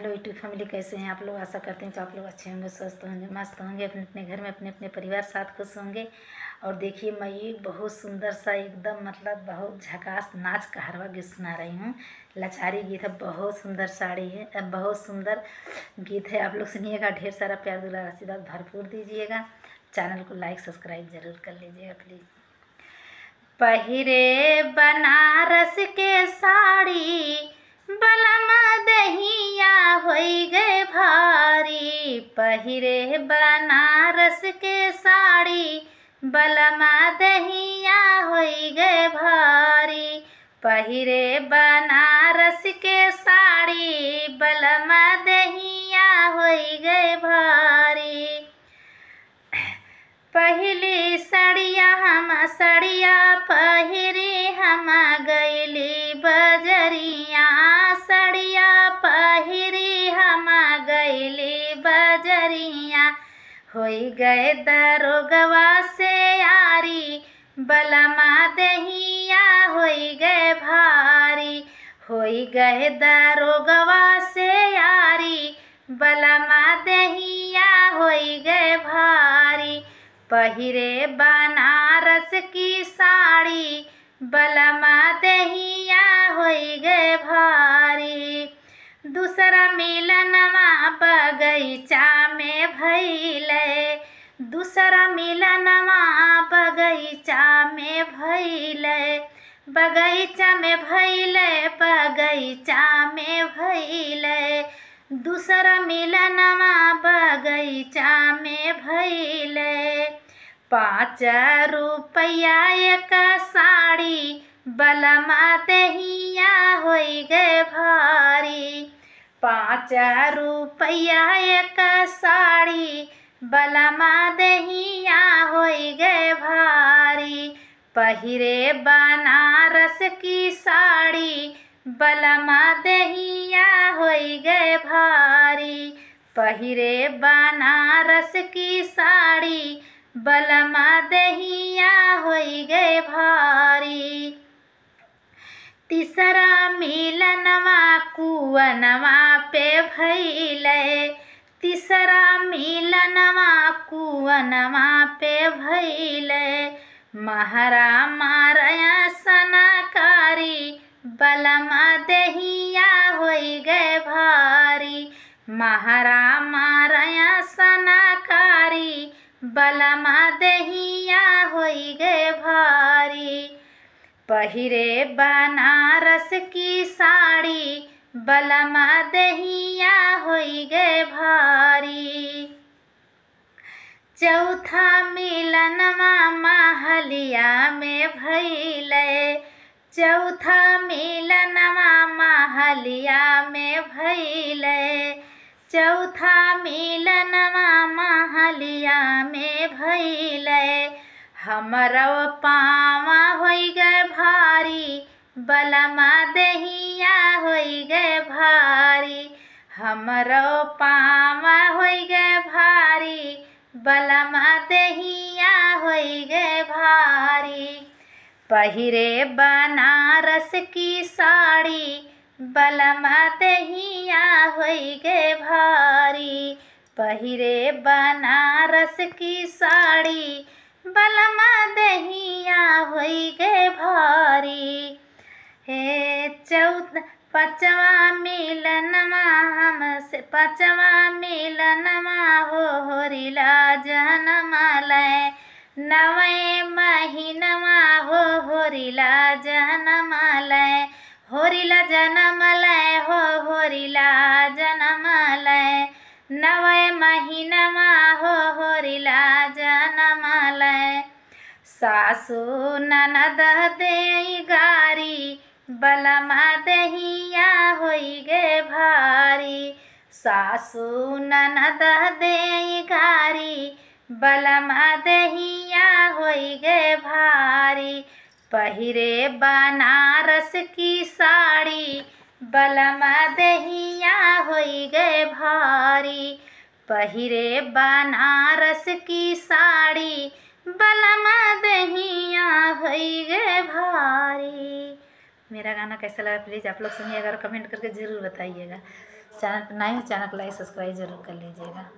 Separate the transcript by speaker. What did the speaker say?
Speaker 1: Hello YouTube family, कैसे हैं आप लोग। आशा करते हैं कि आप लोग अच्छे होंगे, स्वस्थ होंगे, मस्त होंगे, अपने अपने घर में अपने अपने परिवार साथ खुश होंगे। और देखिए, मैं एक बहुत सुंदर सा एकदम मतलब बहुत झकास नाच कहरवा गीत सुना रही हूँ। लाचारी गीत है, बहुत सुंदर साड़ी है, बहुत सुंदर गीत है। आप लोग सुनिएगा, ढेर सारा प्यार दुलार आशीर्वाद भरपूर दीजिएगा। चैनल को लाइक सब्सक्राइब जरूर कर लीजिएगा प्लीज़। पहिरे बनारस के साड़ी बलमा दहिया होई गए भारी। पहिरे बनारस के साड़ी बलमा दहिया होई गए भारी। पहिरे बनारस के साड़ी बलमा दहिया होई गए भारी। पहली सड़िया पहिरी हम गईली बजरिया। सड़िया पहिरी हम गईली बजरिया। होई गए दरोगवा से यारी बलमा दहिया होई गए भारी। होई गए दरोगवा से यारी बलमा दहिया होई गए भारी। पहिरे बनारस की साड़ी बलमा दहिया होई गए भारी। दूसरा मिलनवा बगीचा में भइले। दूसरा मिलनवा बगीचा में भइले। बगीचा में भइले, बगीचा में भइले। दूसरा मिलनवा बगीचा में भइले। 5 रुपया एक साड़ी बलमा दहिया होई गए भारी। 5 रुपया एक साड़ी बलमा दहिया होई गए भारी। पहिरे बनारस की साड़ी बलमा दहिया होई गए भारी। पहिरे बनारस की साड़ी बलमा दहिया होई गए भारी। तीसरा मिलनवा कुवनवा पे भइले। तीसरा मिलनवा कुवनवा पे भइले। महरा मारया सनाकारी बलमा दहिया होई गए भारी। महरा मारया सनाकारी बलमा दहिया होई गए भारी। पहिरे बनारस की साड़ी बलमा दहिया होई गए भारी। चौथा मिलनवा महलिया में भइले। चौथा मिलनवा महलिया में भइले। चौथा मिलनवा महलिया में भइले। हमरो पावा होई गए भारी बलमा दहिया होई गए भारी। हमरो पावा होई गए भारी बलमा दहिया होई गए भारी। पहिरे बनारस की साड़ी बलमा दहिया होई गए भारी। पहिरे बनारस की साड़ी बलमा दहिया होई गए भारी। हे 5वां मिलनवा हमसे 5वां मिलनवा होरिला जनमलय। 9वें महीनवा होरिला जनमलय। होरिला जनमलय होरिला जनमलय। 9वें महीनवा होरिला जनमलय। सासु ननद देई गारी बलमा दहिया होई गए भारी। सासु ननद देई गारी बलमा दहिया होई गए भारी। पहिरे बनारस की साड़ी बलमा दहिया होई गए भारी। पहिरे बनारस की साड़ी बलमा दहिया होई गए भारी। मेरा गाना कैसा लगा प्लीज़ आप लोग सुनिएगा और कमेंट करके ज़रूर बताइएगा। चैनल पर नए हो चैनल को लाइक सब्सक्राइब जरूर कर लीजिएगा।